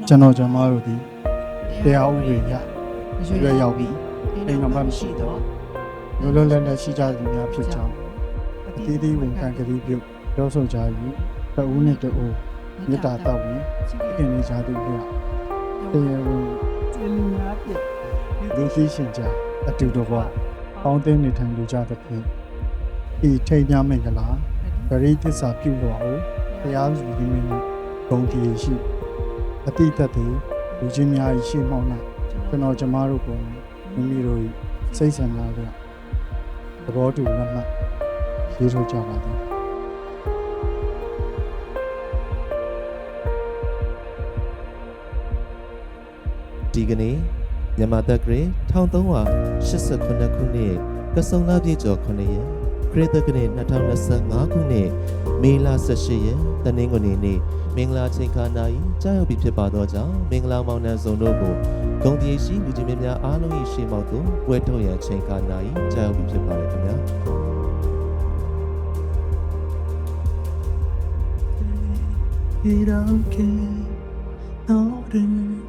ကျွန်တော်ကျွန်မတို့ဒီတရားဥပဒေရရွေးရောက်ပြီးအိမ်တော်မှမရှိတော့လောလောလတ်လတ်ရှိကြသူများဖြစ်ကြောင်းအသီးသီးဝန်ခံကလေးပြုပြောဆိုကြပြီးတဦးနဲ့တဦးမေတ္တာတောက်ပြီးပြင်နေကြသူများတရားဝင်လူများပြလူကြီးရှင်ကြအတူတော်ပေါင်းသိနေထိုင်ကြတဲ့ဖြင့်ဤထိတ်များမင်္ဂလာဂရိသစ္စာပြုတော်ဟုတရားသူကြီးမင်းတို့ဂုဏ်တည်ရှိအတိတ်တည်းလူချင်းများ၏ရှေ့မှောက်၌ကျွန်တော်ကျမတို့ကိုမိမိတို့၏စိတ်ဆန္ဒတွေသဘောတူလက်မှတ်ရေးထုတ်ကြပါသည်ဒီကနေ့မြန်မာတက္ကရာ1389ခုနှစ်ကဆုံလပြည့်ကျော်9ရက်ခရစ်တက္ကရာ2025ခုနှစ်မေလ18ရက်တနင်္ဂနွေနေ့မင်္ဂလာချိန်ခါနာ၏ကြားရောက်ပြီးဖြစ်ပါသောကြောင့်မင်္ဂလာမောင်နှံစုံတို့ကိုဂုဏ်တည်ရှိလူချင်းများအားလုံး၏ရှေ့မှောက်သို့ပွဲထုတ်ရန်ချိန်ခါနာ၏ကြားရောက်ပြီးဖြစ်ပါလေခင်ဗျာ이렇게 너를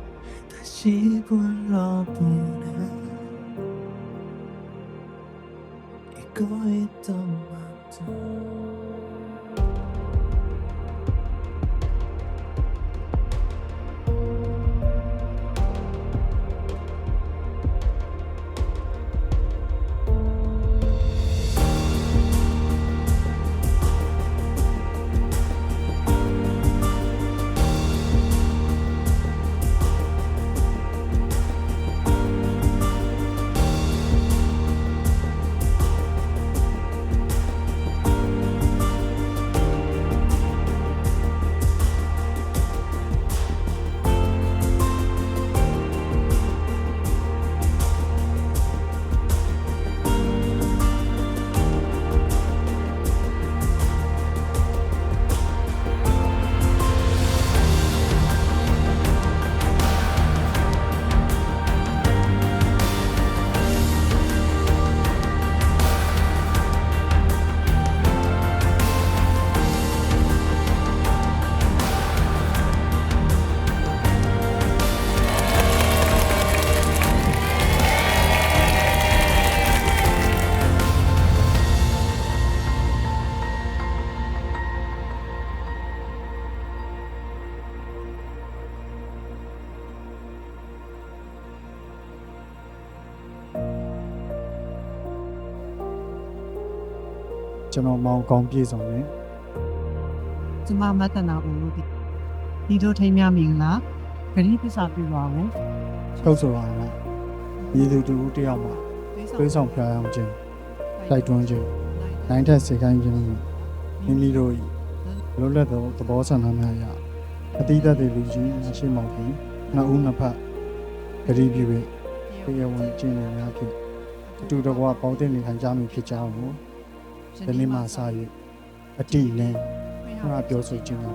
다시 불러보네 잊고 있던 맘도ကျွန်တော်မောင်ကောင်းပြေဆောင်ရင် ကျမမတနာဘူးလို့ဒီတို့ထိမ်းများမင်္ဂလာဂရိပစ္စာပြပါဘူး ထုတ်ဆိုရတာရည်သူတူတယောက်မှာသွေးဆောင်ဖျားအောင်ခြင်းတိုက်တွန်းခြင်းနိုင်ထက်စေခိုင်းခြင်းမိမိတို့၏လွတ်လပ်သောသဘောဆန္ဒများအရအတိတ်တည်းလူကြီးရှေ့မှောက်ပြီးနှစ်ဦးနှစ်ဖက်ဂရိပြု၍တရားဝင်ကျင့်နေများဖြင့်အတူတကွပေါင်းတင်နေထိုင်ကြမည်ဖြစ်ကြောင်းကိုဒီနေ့မှစ၍အတိနဲ့ပြောဆိုခြင်းပါ